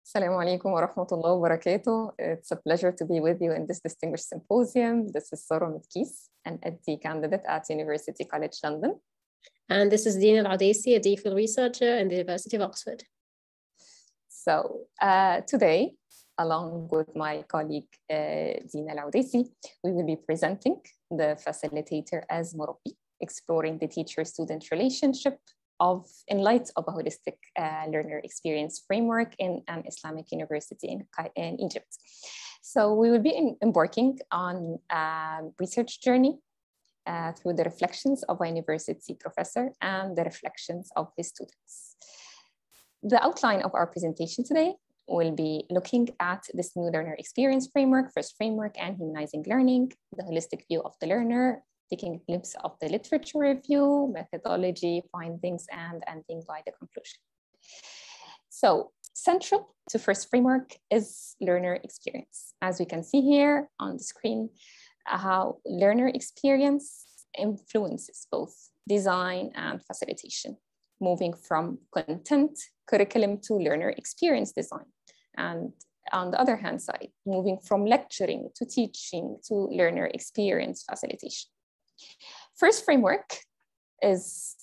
Assalamu alaikum wa rahmatullahi wa barakatuh. It's a pleasure to be with you in this distinguished symposium. This is Mitkees, an EdD candidate at University College London. And this is Dina El Odessy, a DPhil researcher in the University of Oxford. So today, along with my colleague Dina El Odessy, we will be presenting the Facilitator as Muraby, exploring the teacher-student relationship in light of a holistic learner experience framework in an Islamic university in Egypt. So we will be embarking on a research journey through the reflections of a university professor and the reflections of his students. The outline of our presentation today will be looking at this new learner experience framework, first framework, and humanizing learning, the holistic view of the learner, taking a glimpse of the literature review, methodology, findings, and ending by the conclusion. So central to first framework is learner experience. As we can see here on the screen, how learner experience influences both design and facilitation, moving from content curriculum to learner experience design. And on the other hand side, moving from lecturing to teaching to learner experience facilitation. First framework is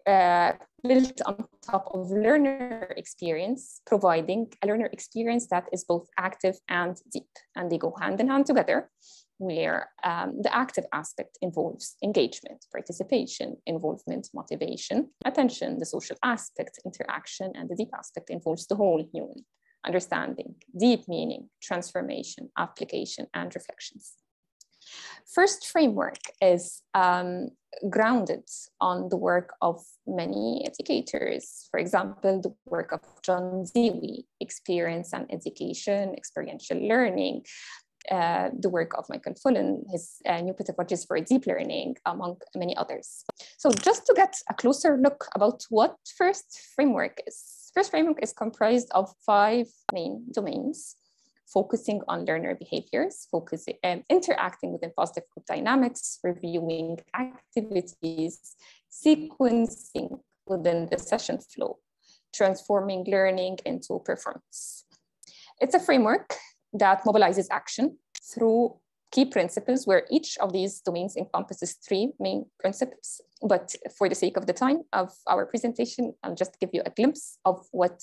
built on top of learner experience, providing a learner experience that is both active and deep, and they go hand in hand together, where the active aspect involves engagement, participation, involvement, motivation, attention, the social aspect, interaction, and the deep aspect involves the whole human, understanding, deep meaning, transformation, application, and reflections. First framework is grounded on the work of many educators. For example, the work of John Dewey, Experience and Education, Experiential Learning, the work of Michael Fullan, his new pedagogies for deep learning, among many others. So just to get a closer look about what first framework is. First framework is comprised of 5 main domains: focusing on learner behaviors, interacting within positive group dynamics, reviewing activities, sequencing within the session flow, transforming learning into performance. It's a framework that mobilizes action through key principles, where each of these domains encompasses 3 main principles. But for the sake of the time of our presentation, I'll just give you a glimpse of what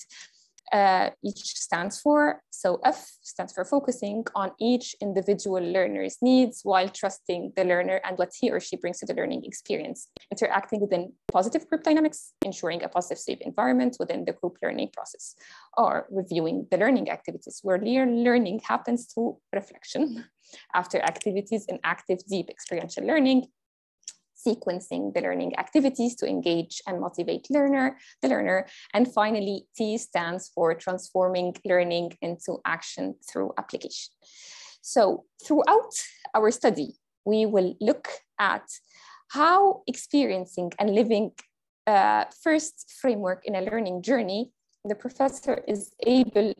each stands for. So F stands for focusing on each individual learner's needs while trusting the learner and what he or she brings to the learning experience. Interacting within positive group dynamics, ensuring a positive, safe environment within the group learning process. Or reviewing the learning activities, where learning happens through reflection after activities in active, deep experiential learning. Sequencing the learning activities to engage and motivate the learner. And finally, T stands for transforming learning into action through application. So throughout our study, we will look at how experiencing and living first framework in a learning journey, the professor is able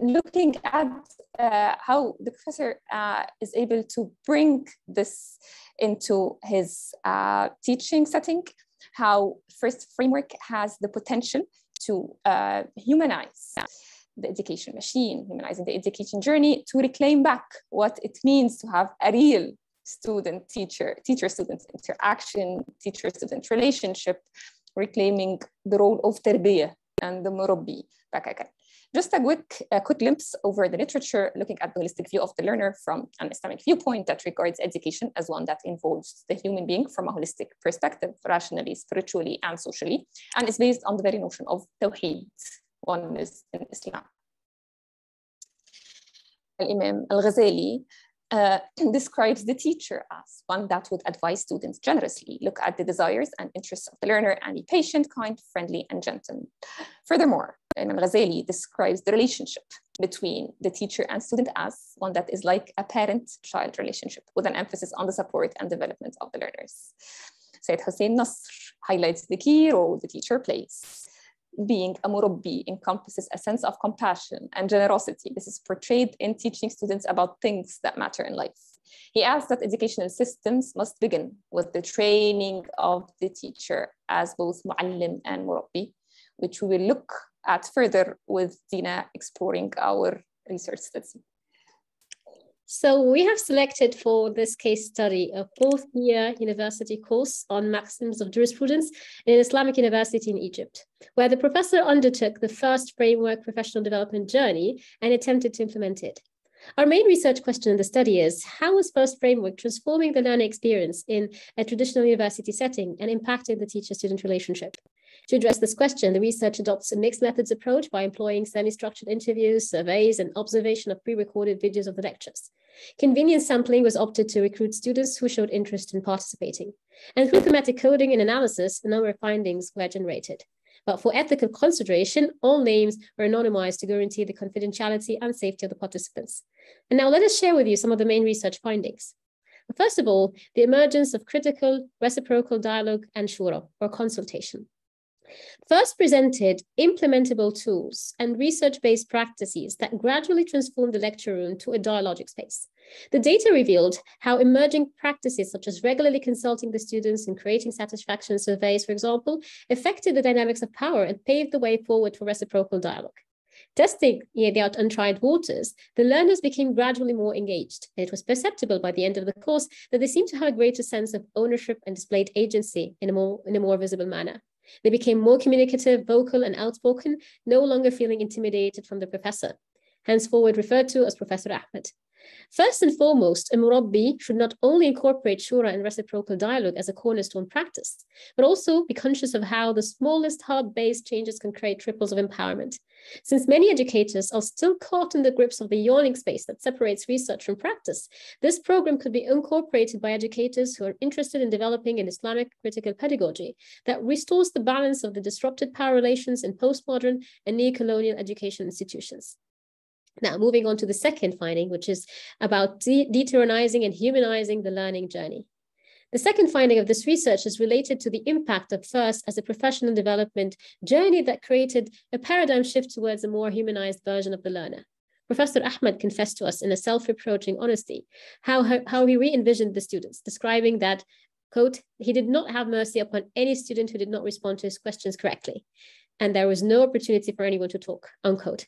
looking at how the professor is able to bring this into his teaching setting, how first framework has the potential to humanize the education machine, humanizing the education journey, to reclaim back what it means to have a real student-teacher, teacher-student interaction, teacher-student relationship, reclaiming the role of tarbiyah and the Muraby back again. Just a quick glimpse over the literature, looking at the holistic view of the learner from an Islamic viewpoint that regards education as one that involves the human being from a holistic perspective, rationally, spiritually, and socially, and is based on the very notion of tawheed, oneness in Islam. Imam Al-Ghazali describes the teacher as one that would advise students generously, look at the desires and interests of the learner, and be patient, kind, friendly, and gentle. Furthermore, Imam Ghazali describes the relationship between the teacher and student as one that is like a parent-child relationship, with an emphasis on the support and development of the learners. Sayyid Hussein Nasr highlights the key role the teacher plays. Being a Muraby encompasses a sense of compassion and generosity. This is portrayed in teaching students about things that matter in life. He adds that educational systems must begin with the training of the teacher as both mu'allim and Muraby, which we will look at further with Dina exploring our research study. So we have selected for this case study a fourth-year university course on maxims of jurisprudence in an Islamic university in Egypt, where the professor undertook the first framework professional development journey and attempted to implement it. Our main research question in the study is, how was first framework transforming the learning experience in a traditional university setting and impacting the teacher-student relationship? To address this question, the research adopts a mixed methods approach by employing semi-structured interviews, surveys, and observation of pre-recorded videos of the lectures. Convenience sampling was opted to recruit students who showed interest in participating. And through thematic coding and analysis, a number of findings were generated. But for ethical consideration, all names were anonymized to guarantee the confidentiality and safety of the participants. And now let us share with you some of the main research findings. First of all, the emergence of critical, reciprocal dialogue and shura, or consultation. First presented implementable tools and research-based practices that gradually transformed the lecture room to a dialogic space. The data revealed how emerging practices such as regularly consulting the students and creating satisfaction surveys, for example, affected the dynamics of power and paved the way forward for reciprocal dialogue. Testing the untried waters, the learners became gradually more engaged, and it was perceptible by the end of the course that they seemed to have a greater sense of ownership and displayed agency in a more visible manner. They became more communicative, vocal, and outspoken, no longer feeling intimidated from the professor, henceforward referred to as Professor Ahmed. First and foremost, a Muraby should not only incorporate shura and reciprocal dialogue as a cornerstone practice, but also be conscious of how the smallest hub-based changes can create triples of empowerment. Since many educators are still caught in the grips of the yawning space that separates research from practice, this program could be incorporated by educators who are interested in developing an Islamic critical pedagogy that restores the balance of the disrupted power relations in postmodern and neo-colonial education institutions. Now, moving on to the second finding, which is about detyrannizing and humanizing the learning journey. The second finding of this research is related to the impact of FIRST as a professional development journey that created a paradigm shift towards a more humanized version of the learner. Professor Ahmed confessed to us in a self-reproaching honesty how he re-envisioned the students, describing that, quote, he did not have mercy upon any student who did not respond to his questions correctly, and there was no opportunity for anyone to talk, unquote.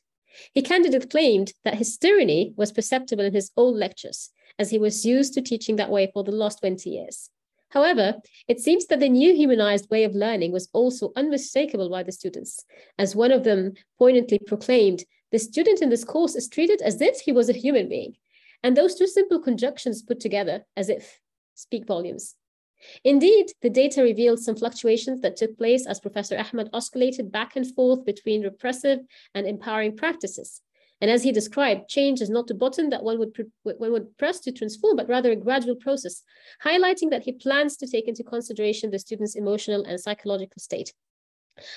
He candidly claimed that his tyranny was perceptible in his old lectures, as he was used to teaching that way for the last 20 years. However, it seems that the new humanized way of learning was also unmistakable by the students, as one of them poignantly proclaimed, the student in this course is treated as if he was a human being. And those two simple conjunctions put together, as if, speak volumes. Indeed, the data revealed some fluctuations that took place as Professor Ahmed oscillated back and forth between repressive and empowering practices. And as he described, change is not a button that one would press to transform, but rather a gradual process, highlighting that he plans to take into consideration the student's emotional and psychological state.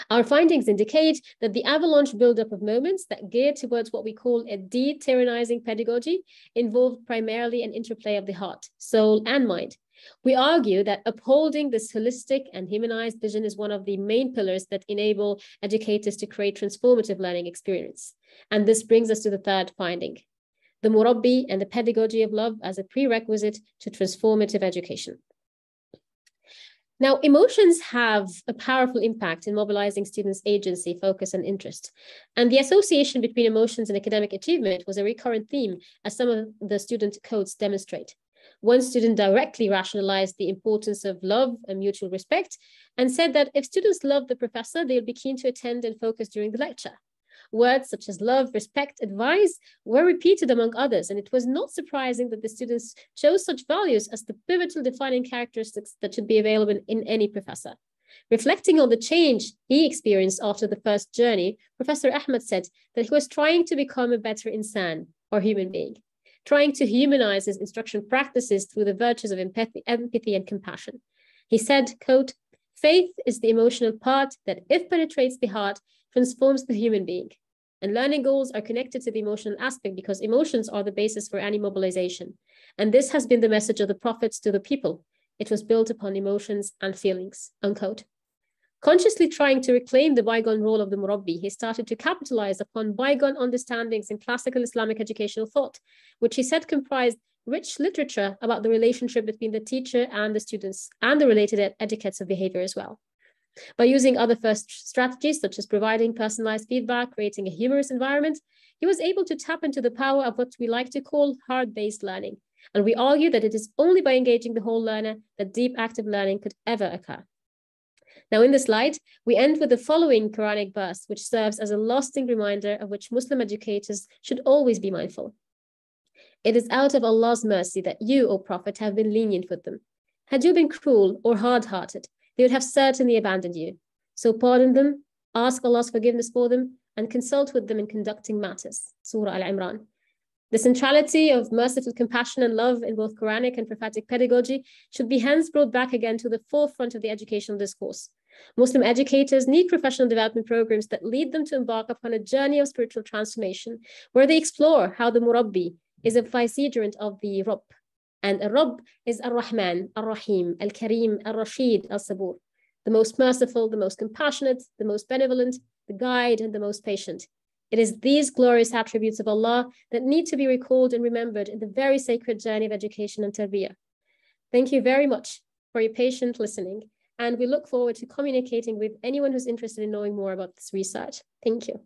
Our findings indicate that the avalanche buildup of moments that gear towards what we call a detyrannizing pedagogy involved primarily an interplay of the heart, soul, and mind. We argue that upholding this holistic and humanized vision is one of the main pillars that enable educators to create transformative learning experience. And this brings us to the third finding, the Muraby and the pedagogy of love as a prerequisite to transformative education. Now, emotions have a powerful impact in mobilizing students' agency, focus, and interest. And the association between emotions and academic achievement was a recurrent theme, as some of the student codes demonstrate. One student directly rationalized the importance of love and mutual respect and said that if students love the professor, they'll be keen to attend and focus during the lecture. Words such as love, respect, advice were repeated among others, and it was not surprising that the students chose such values as the pivotal defining characteristics that should be available in any professor. Reflecting on the change he experienced after the first journey, Professor Ahmed said that he was trying to become a better insan, or human being, trying to humanize his instruction practices through the virtues of empathy and compassion. He said, quote, faith is the emotional part that, if penetrates the heart, transforms the human being. And learning goals are connected to the emotional aspect because emotions are the basis for any mobilization. And this has been the message of the prophets to the people. It was built upon emotions and feelings, unquote. Consciously trying to reclaim the bygone role of the Murabi, he started to capitalize upon bygone understandings in classical Islamic educational thought, which he said comprised rich literature about the relationship between the teacher and the students and the related etiquettes of behavior as well. By using other first strategies, such as providing personalized feedback, creating a humorous environment, he was able to tap into the power of what we like to call hard-based learning. And we argue that it is only by engaging the whole learner that deep active learning could ever occur. Now, in the slide, we end with the following Quranic verse, which serves as a lasting reminder of which Muslim educators should always be mindful. It is out of Allah's mercy that you, O Prophet, have been lenient with them. Had you been cruel or hard-hearted, they would have certainly abandoned you. So pardon them, ask Allah's forgiveness for them, and consult with them in conducting matters. Surah Al-Imran. The centrality of merciful compassion and love in both Quranic and prophetic pedagogy should be hence brought back again to the forefront of the educational discourse. Muslim educators need professional development programs that lead them to embark upon a journey of spiritual transformation, where they explore how the Muraby is a vicegerent of the Rabb, and a Rabb is Ar-Rahman, Ar-Rahim, Al-Karim, Ar-Rashid, Al-Sabur, the most merciful, the most compassionate, the most benevolent, the guide, and the most patient. It is these glorious attributes of Allah that need to be recalled and remembered in the very sacred journey of education and tarbiyah. Thank you very much for your patient listening, and we look forward to communicating with anyone who's interested in knowing more about this research. Thank you.